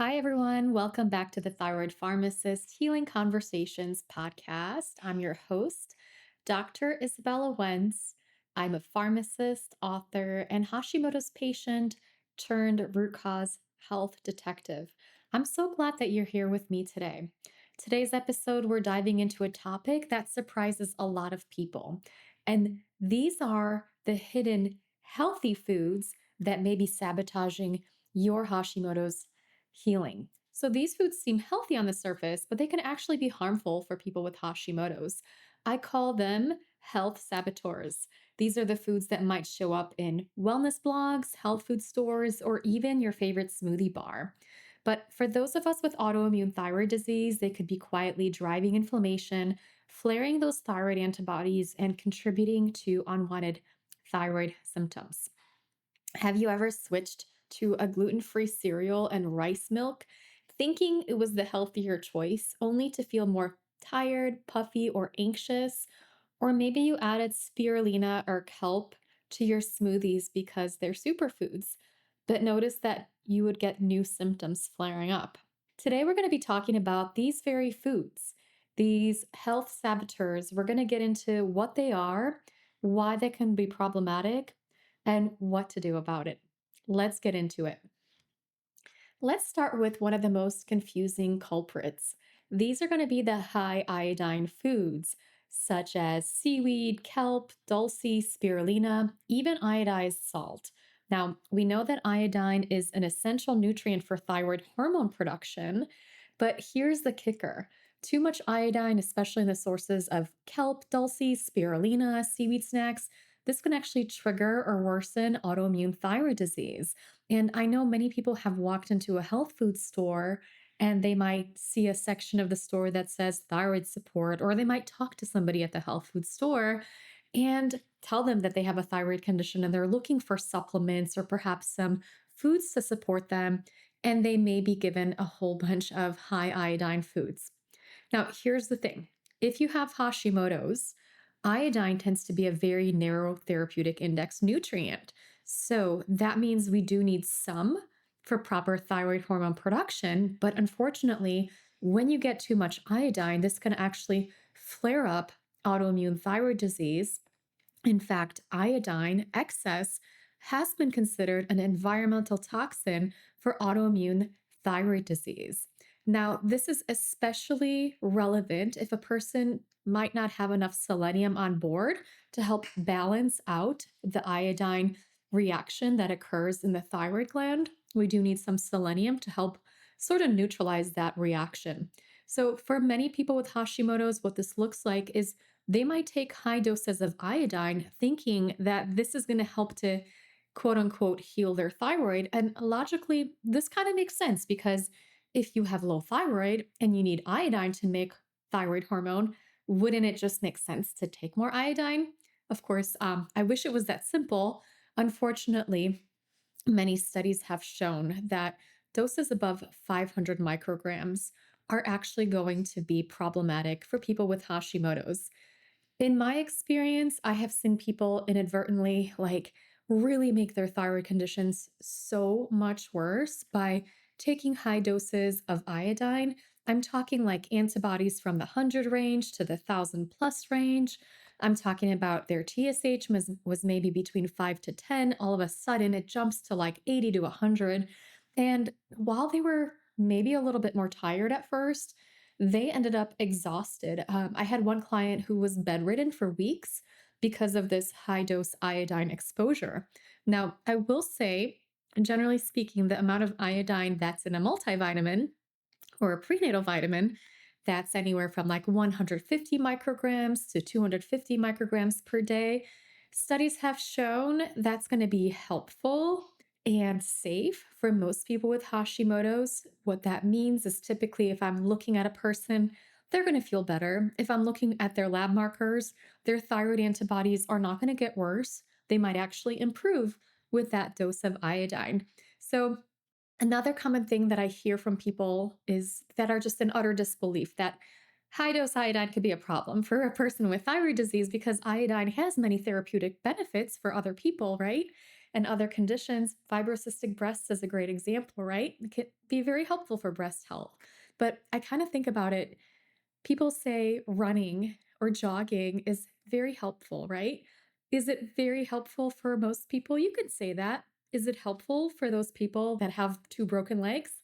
Hi, everyone. Welcome back to the Thyroid Pharmacist Healing Conversations podcast. I'm your host, Dr. Izabella Wentz. I'm a pharmacist, author, and Hashimoto's patient turned root cause health detective. I'm so glad that you're here with me today. Today's episode, we're diving into a topic that surprises a lot of people. And these are the hidden healthy foods that may be sabotaging your Hashimoto's healing. So these foods seem healthy on the surface, but they can actually be harmful for people with Hashimoto's. I call them health saboteurs. These are the foods that might show up in wellness blogs, health food stores, or even your favorite smoothie bar. But for those of us with autoimmune thyroid disease, they could be quietly driving inflammation, flaring those thyroid antibodies, and contributing to unwanted thyroid symptoms. Have you ever switched to a gluten-free cereal and rice milk, thinking it was the healthier choice, only to feel more tired, puffy, or anxious? Or maybe you added spirulina or kelp to your smoothies because they're superfoods, but noticed that you would get new symptoms flaring up. Today, we're going to be talking about these very foods, these health saboteurs. We're going to get into what they are, why they can be problematic, and what to do about it. Let's get into it. Let's start with one of the most confusing culprits. These are going to be the high iodine foods, such as seaweed, kelp, dulse, spirulina, even iodized salt. Now, we know that iodine is an essential nutrient for thyroid hormone production, but here's the kicker. Too much iodine, especially in the sources of kelp, dulse, spirulina, seaweed snacks, this can actually trigger or worsen autoimmune thyroid disease. And I know many people have walked into a health food store and they might see a section of the store that says thyroid support, or they might talk to somebody at the health food store and tell them that they have a thyroid condition and they're looking for supplements or perhaps some foods to support them. And they may be given a whole bunch of high iodine foods. Now, here's the thing. If you have Hashimoto's, iodine tends to be a very narrow therapeutic index nutrient. So that means we do need some for proper thyroid hormone production. But unfortunately, when you get too much iodine, this can actually flare up autoimmune thyroid disease. In fact, iodine excess has been considered an environmental toxin for autoimmune thyroid disease. Now, this is especially relevant if a person might not have enough selenium on board to help balance out the iodine reaction that occurs in the thyroid gland. We do need some selenium to help sort of neutralize that reaction. So, for many people with Hashimoto's, what this looks like is they might take high doses of iodine thinking that this is going to help to quote unquote heal their thyroid. And logically, this kind of makes sense because if you have low thyroid and you need iodine to make thyroid hormone, wouldn't it just make sense to take more iodine? Of course, I wish it was that simple. Unfortunately, many studies have shown that doses above 500 micrograms are actually going to be problematic for people with Hashimoto's. In my experience, I have seen people inadvertently really make their thyroid conditions so much worse by taking high doses of iodine. I'm talking like antibodies from the 100 range to the 1,000 plus range. I'm talking about their TSH was maybe between 5 to 10. All of a sudden, it jumps to like 80 to 100. And while they were maybe a little bit more tired at first, they ended up exhausted. I had one client who was bedridden for weeks because of this high dose iodine exposure. Now, I will say, generally speaking, the amount of iodine that's in a multivitamin or a prenatal vitamin, that's anywhere from like 150 micrograms to 250 micrograms per day. Studies have shown that's going to be helpful and safe for most people with Hashimoto's. What that means is typically if I'm looking at a person, they're going to feel better. If I'm looking at their lab markers, their thyroid antibodies are not going to get worse. They might actually improve with that dose of iodine. So, another common thing that I hear from people is that are just in utter disbelief that high dose iodine could be a problem for a person with thyroid disease because iodine has many therapeutic benefits for other people, right? and other conditions. Fibrocystic breasts is a great example, right? It can be very helpful for breast health. But I kind of think about it, people say running or jogging is very helpful, right? Is it very helpful for most people? You could say that. Is it helpful for those people that have two broken legs?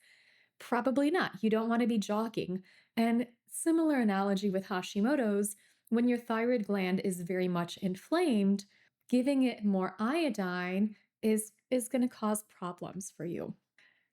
Probably not. You don't want to be jogging. And similar analogy with Hashimoto's, when your thyroid gland is very much inflamed, giving it more iodine is going to cause problems for you.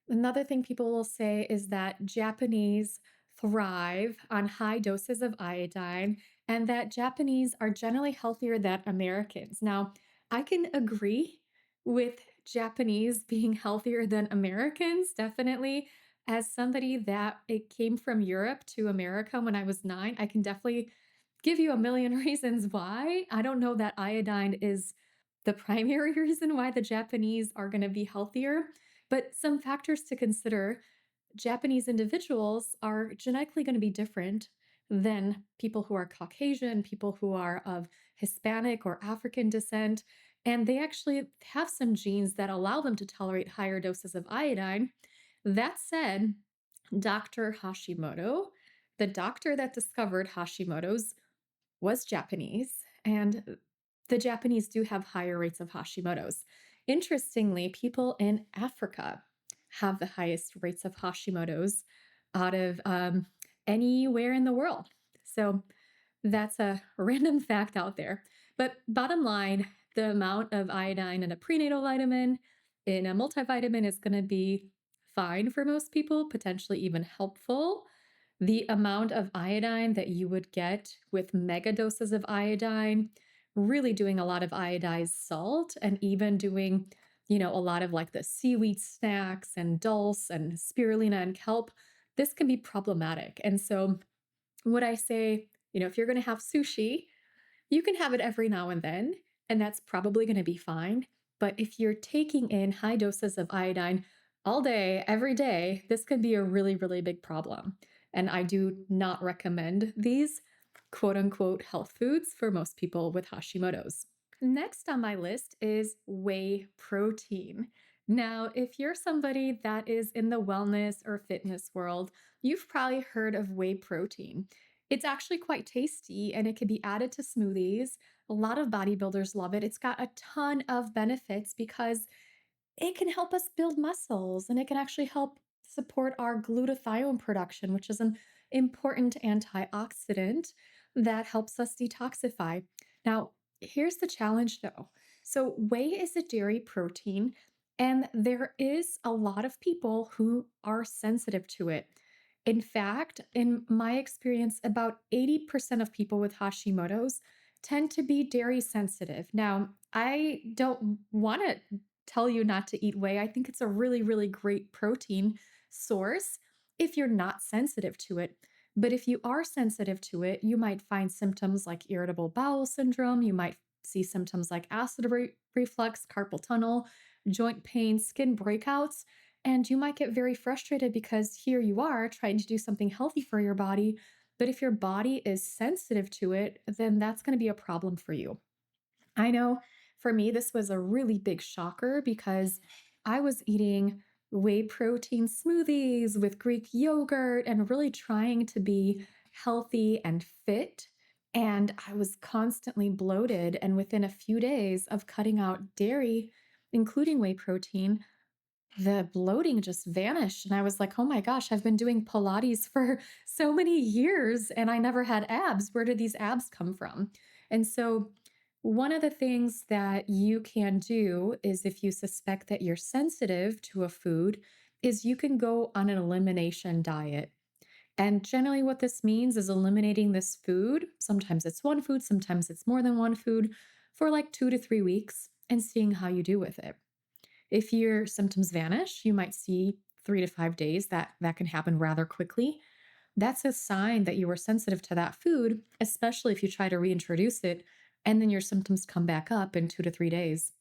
Another thing people will say is that Japanese thrive on high doses of iodine and that Japanese are generally healthier than Americans. Now, I can agree with Japanese being healthier than Americans, definitely. As somebody that it came from Europe to America when I was 9, I can definitely give you a million reasons why. I don't know that iodine is the primary reason why the Japanese are going to be healthier, but some factors to consider. Japanese individuals are genetically going to be different than people who are Caucasian, people who are of Hispanic or African descent. And they actually have some genes that allow them to tolerate higher doses of iodine. That said, Dr. Hashimoto, the doctor that discovered Hashimoto's, was Japanese, and the Japanese do have higher rates of Hashimoto's. Interestingly, people in Africa have the highest rates of Hashimoto's out of anywhere in the world. So that's a random fact out there. But bottom line, the amount of iodine in a prenatal vitamin, in a multivitamin, is going to be fine for most people, potentially even helpful. The amount of iodine that you would get with mega doses of iodine, really doing a lot of iodized salt and even doing, a lot of like the seaweed snacks and dulse and spirulina and kelp, this can be problematic. And so, what I say, if you're going to have sushi, you can have it every now and then, and that's probably going to be fine. But if you're taking in high doses of iodine all day, every day, this could be a really, really big problem. And I do not recommend these quote unquote health foods for most people with Hashimoto's. Next on my list is whey protein. Now, if you're somebody that is in the wellness or fitness world, you've probably heard of whey protein. It's actually quite tasty and it can be added to smoothies. A lot of bodybuilders love it. It's got a ton of benefits because it can help us build muscles and it can actually help support our glutathione production, which is an important antioxidant that helps us detoxify. Now, here's the challenge though. So, whey is a dairy protein, and there is a lot of people who are sensitive to it. In fact, in my experience, about 80% of people with Hashimoto's tend to be dairy sensitive. Now, I don't want to tell you not to eat whey. I think it's a really, really great protein source if you're not sensitive to it. But if you are sensitive to it, you might find symptoms like irritable bowel syndrome. You might see symptoms like acid reflux, carpal tunnel, joint pain, skin breakouts. And you might get very frustrated because here you are trying to do something healthy for your body. But if your body is sensitive to it, then that's going to be a problem for you. I know for me, this was a really big shocker because I was eating whey protein smoothies with Greek yogurt and really trying to be healthy and fit. And I was constantly bloated. And within a few days of cutting out dairy, including whey protein, the bloating just vanished. And I was like, oh my gosh, I've been doing Pilates for so many years and I never had abs. Where did these abs come from? And so, one of the things that you can do is if you suspect that you're sensitive to a food, is you can go on an elimination diet. And generally, what this means is eliminating this food. Sometimes it's one food, sometimes it's more than one food for like 2 to 3 weeks and seeing how you do with it. If your symptoms vanish, you might see 3 to 5 days. That can happen rather quickly. That's a sign that you were sensitive to that food, especially if you try to reintroduce it and then your symptoms come back up in 2 to 3 days.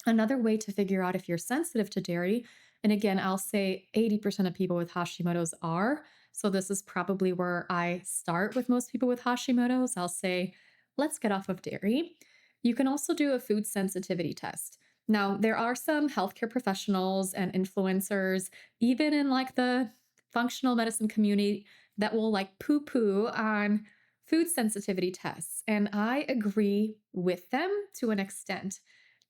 Another way to figure out if you're sensitive to dairy, and again, I'll say 80% of people with Hashimoto's are. So this is probably where I start with most people with Hashimoto's. I'll say, let's get off of dairy. You can also do a food sensitivity test. Now, there are some healthcare professionals and influencers, even in like the functional medicine community, that will like poo poo on food sensitivity tests. And I agree with them to an extent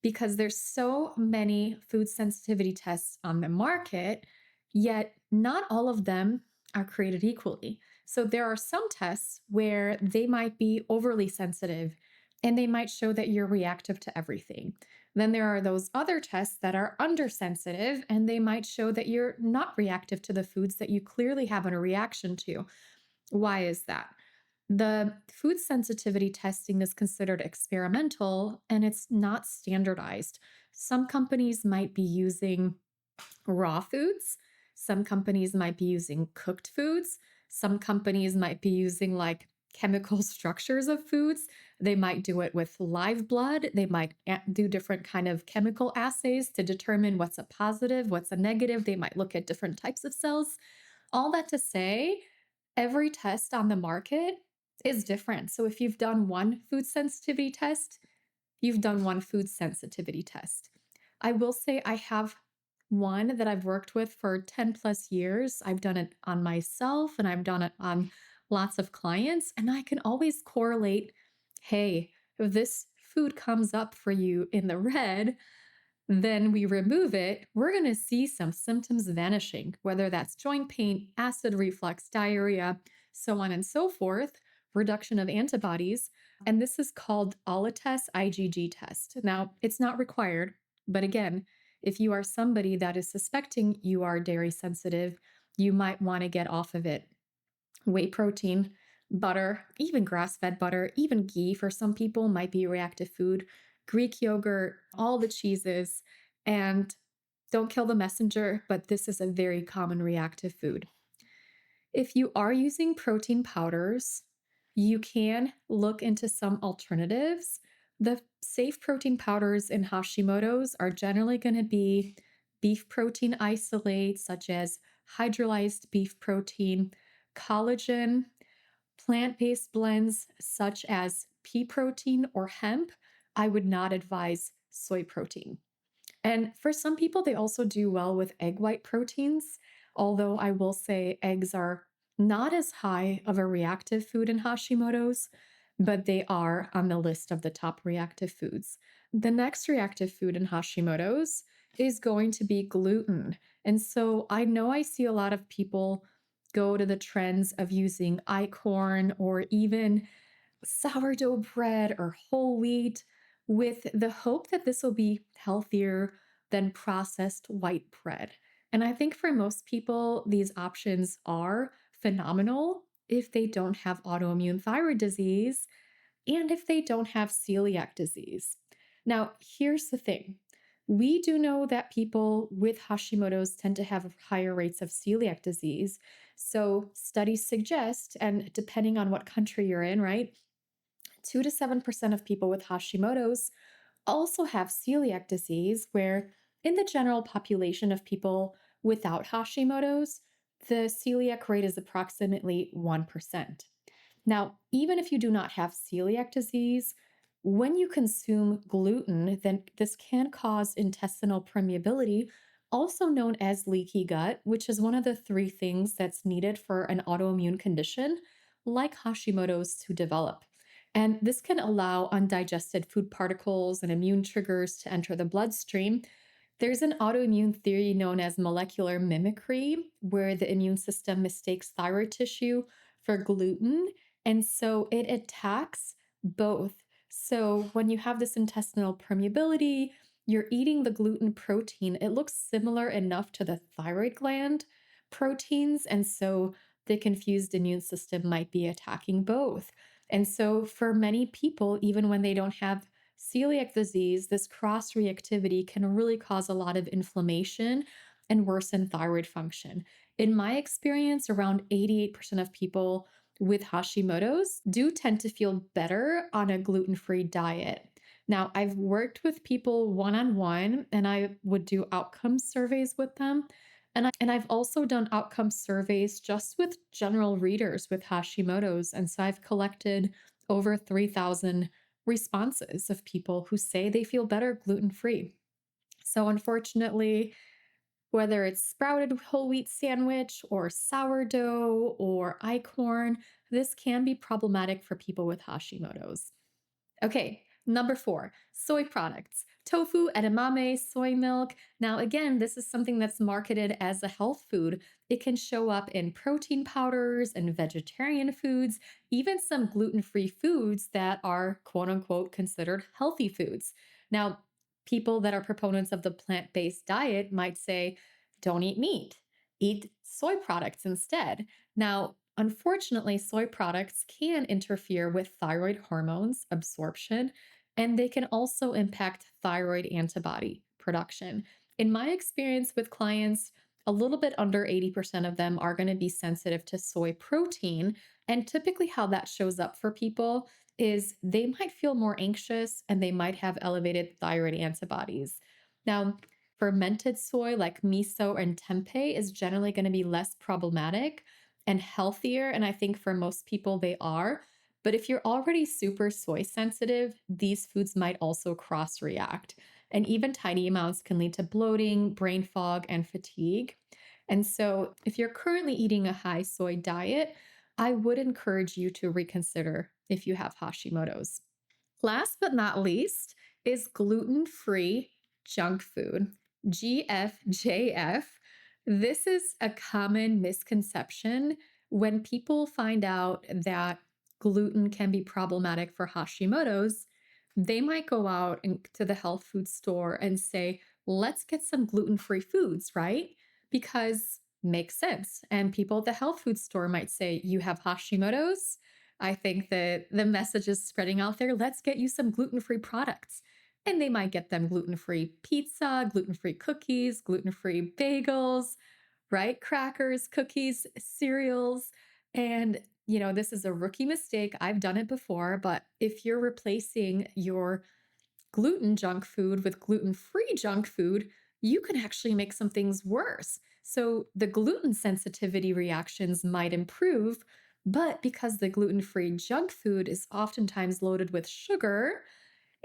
because there's so many food sensitivity tests on the market, yet not all of them are created equally. So there are some tests where they might be overly sensitive and they might show that you're reactive to everything. Then there are those other tests that are undersensitive and they might show that you're not reactive to the foods that you clearly have a reaction to. Why is that? The food sensitivity testing is considered experimental and it's not standardized. Some companies might be using raw foods. Some companies might be using cooked foods. Some companies might be using like chemical structures of foods. They might do it with live blood. They might do different kind of chemical assays to determine what's a positive, what's a negative. They might look at different types of cells. All that to say, every test on the market is different. So if you've done one food sensitivity test, you've done one food sensitivity test. I will say I have one that I've worked with for 10 plus years. I've done it on myself and I've done it on lots of clients, and I can always correlate, hey, if this food comes up for you in the red, then we remove it, we're going to see some symptoms vanishing, whether that's joint pain, acid reflux, diarrhea, so on and so forth, reduction of antibodies. And this is called Olitest IgG test. Now, it's not required, but again, if you are somebody that is suspecting you are dairy sensitive, you might want to get off of it. Whey protein, butter, even grass-fed butter, even ghee for some people might be reactive food, Greek yogurt, all the cheeses, and don't kill the messenger, but this is a very common reactive food. If you are using protein powders, you can look into some alternatives. The safe protein powders in Hashimoto's are generally going to be beef protein isolate, such as hydrolyzed beef protein, collagen, plant-based blends such as pea protein or hemp. I would not advise soy protein. And for some people, they also do well with egg white proteins, although I will say eggs are not as high of a reactive food in Hashimoto's, but they are on the list of the top reactive foods. The next reactive food in Hashimoto's is going to be gluten. And so I know I see a lot of people go to the trends of using corn or even sourdough bread or whole wheat with the hope that this will be healthier than processed white bread. And I think for most people, these options are phenomenal if they don't have autoimmune thyroid disease and if they don't have celiac disease. Now, here's the thing. We do know that people with Hashimoto's tend to have higher rates of celiac disease. So studies suggest, and depending on what country you're in, right, 2 to 7% of people with Hashimoto's also have celiac disease, where in the general population of people without Hashimoto's, the celiac rate is approximately 1%. Now, even if you do not have celiac disease, when you consume gluten, then this can cause intestinal permeability, also known as leaky gut, which is one of the three things that's needed for an autoimmune condition like Hashimoto's to develop. And this can allow undigested food particles and immune triggers to enter the bloodstream. There's an autoimmune theory known as molecular mimicry, where the immune system mistakes thyroid tissue for gluten. And so it attacks both. So when you have this intestinal permeability, you're eating the gluten protein. It looks similar enough to the thyroid gland proteins. And so the confused immune system might be attacking both. And so for many people, even when they don't have celiac disease, this cross reactivity can really cause a lot of inflammation and worsen thyroid function. In my experience, around 88% of people with Hashimoto's do tend to feel better on a gluten-free diet. Now, I've worked with people one-on-one and I would do outcome surveys with them. And I've also done outcome surveys just with general readers with Hashimoto's. And so I've collected over 3,000 responses of people who say they feel better gluten free. So, unfortunately, whether it's sprouted whole wheat sandwich or sourdough or corn, this can be problematic for people with Hashimoto's. Okay, number four, soy products. Tofu, edamame, soy milk. Now, again, this is something that's marketed as a health food. It can show up in protein powders and vegetarian foods, even some gluten free foods that are quote unquote considered healthy foods. Now, people that are proponents of the plant based diet might say, don't eat meat, eat soy products instead. Now, unfortunately, soy products can interfere with thyroid hormones absorption, and they can also impact thyroid antibody production. In my experience with clients, a little bit under 80% of them are going to be sensitive to soy protein. And typically, how that shows up for people is they might feel more anxious and they might have elevated thyroid antibodies. Now, fermented soy like miso and tempeh is generally going to be less problematic and healthier. And I think for most people, they are. But if you're already super soy sensitive, these foods might also cross react. And even tiny amounts can lead to bloating, brain fog, and fatigue. And so, if you're currently eating a high soy diet, I would encourage you to reconsider if you have Hashimoto's. Last but not least is gluten free junk food, GFJF. This is a common misconception when people find out that gluten can be problematic for Hashimoto's. They might go out to the health food store and say, let's get some gluten free foods, right? Because makes sense. And people at the health food store might say, you have Hashimoto's? I think that the message is spreading out there. Let's get you some gluten free products. And they might get them gluten free pizza, gluten free cookies, gluten free bagels, right? Crackers, cookies, cereals. And, this is a rookie mistake. I've done it before, but if you're replacing your gluten junk food with gluten free junk food, you can actually make some things worse. So the gluten sensitivity reactions might improve, but because the gluten free junk food is oftentimes loaded with sugar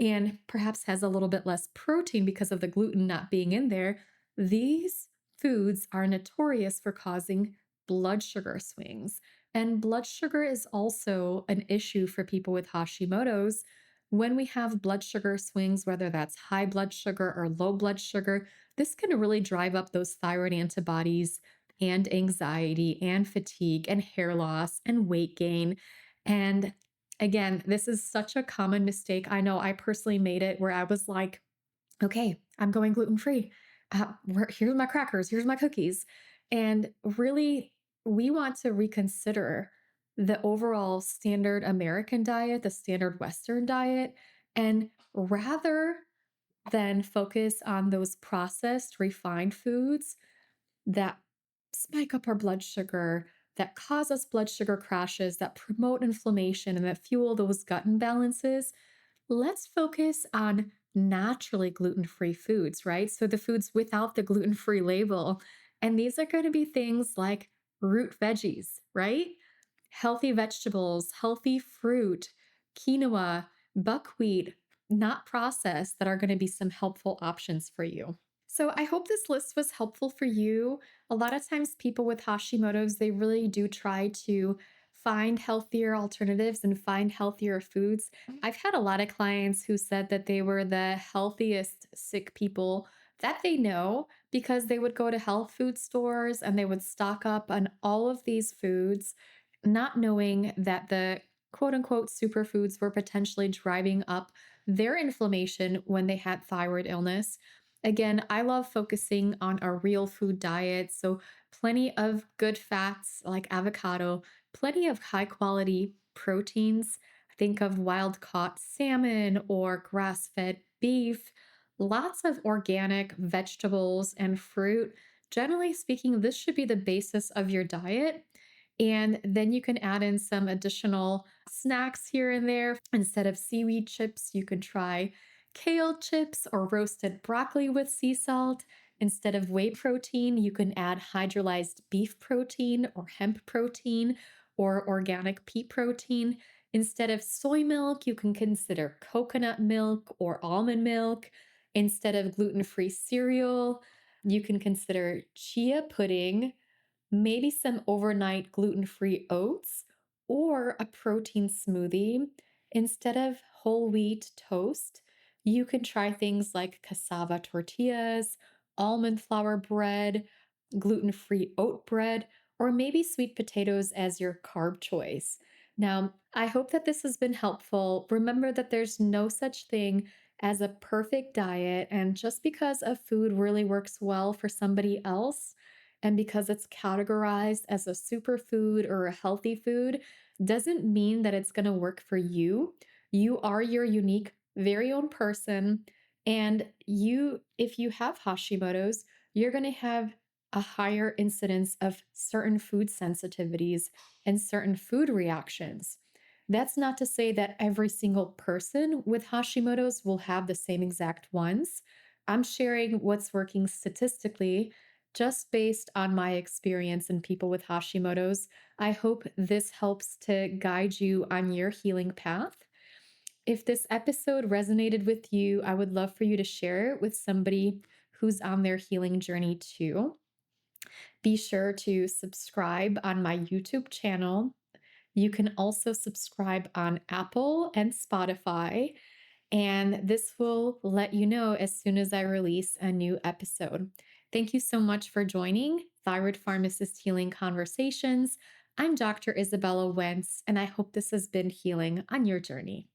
and perhaps has a little bit less protein because of the gluten not being in there, these foods are notorious for causing blood sugar swings. And blood sugar is also an issue for people with Hashimoto's. When we have blood sugar swings, whether that's high blood sugar or low blood sugar, this can really drive up those thyroid antibodies and anxiety and fatigue and hair loss and weight gain. And again, this is such a common mistake. I know I personally made it where I was like, okay, I'm going gluten free. Here's my crackers, here's my cookies. And really, we want to reconsider the overall standard American diet, the standard Western diet. And rather than focus on those processed, refined foods that spike up our blood sugar, that cause us blood sugar crashes, that promote inflammation, and that fuel those gut imbalances, let's focus on naturally gluten free foods, right? So the foods without the gluten free label. And these are going to be things like root veggies, right? Healthy vegetables, healthy fruit, quinoa, buckwheat, not processed, that are going to be some helpful options for you. So I hope this list was helpful for you. A lot of times people with Hashimoto's, they really do try to find healthier alternatives and find healthier foods. I've had a lot of clients who said that they were the healthiest sick people that they know because they would go to health food stores and they would stock up on all of these foods, not knowing that the quote unquote superfoods were potentially driving up their inflammation when they had thyroid illness. Again, I love focusing on a real food diet. So, plenty of good fats like avocado, plenty of high quality proteins. Think of wild caught salmon or grass fed beef, lots of organic vegetables and fruit. Generally speaking, this should be the basis of your diet. And then you can add in some additional snacks here and there. Instead of seaweed chips, you could try kale chips or roasted broccoli with sea salt. Instead of whey protein, you can add hydrolyzed beef protein or hemp protein or organic pea protein. Instead of soy milk, you can consider coconut milk or almond milk. Instead of gluten-free cereal, you can consider chia pudding, maybe some overnight gluten-free oats, or a protein smoothie. Instead of whole wheat toast, you can try things like cassava tortillas, almond flour bread, gluten-free oat bread, or maybe sweet potatoes as your carb choice. Now, I hope that this has been helpful. Remember that there's no such thing as a perfect diet, and just because a food really works well for somebody else, and because it's categorized as a superfood or a healthy food, doesn't mean that it's going to work for you. You are your unique, very own person. And if you have Hashimoto's, you're going to have a higher incidence of certain food sensitivities and certain food reactions. That's not to say that every single person with Hashimoto's will have the same exact ones. I'm sharing what's working statistically just based on my experience in people with Hashimoto's. I hope this helps to guide you on your healing path. If this episode resonated with you, I would love for you to share it with somebody who's on their healing journey too. Be sure to subscribe on my YouTube channel. You can also subscribe on Apple and Spotify, and this will let you know as soon as I release a new episode. Thank you so much for joining Thyroid Pharmacist Healing Conversations. I'm Dr. Izabella Wentz, and I hope this has been healing on your journey.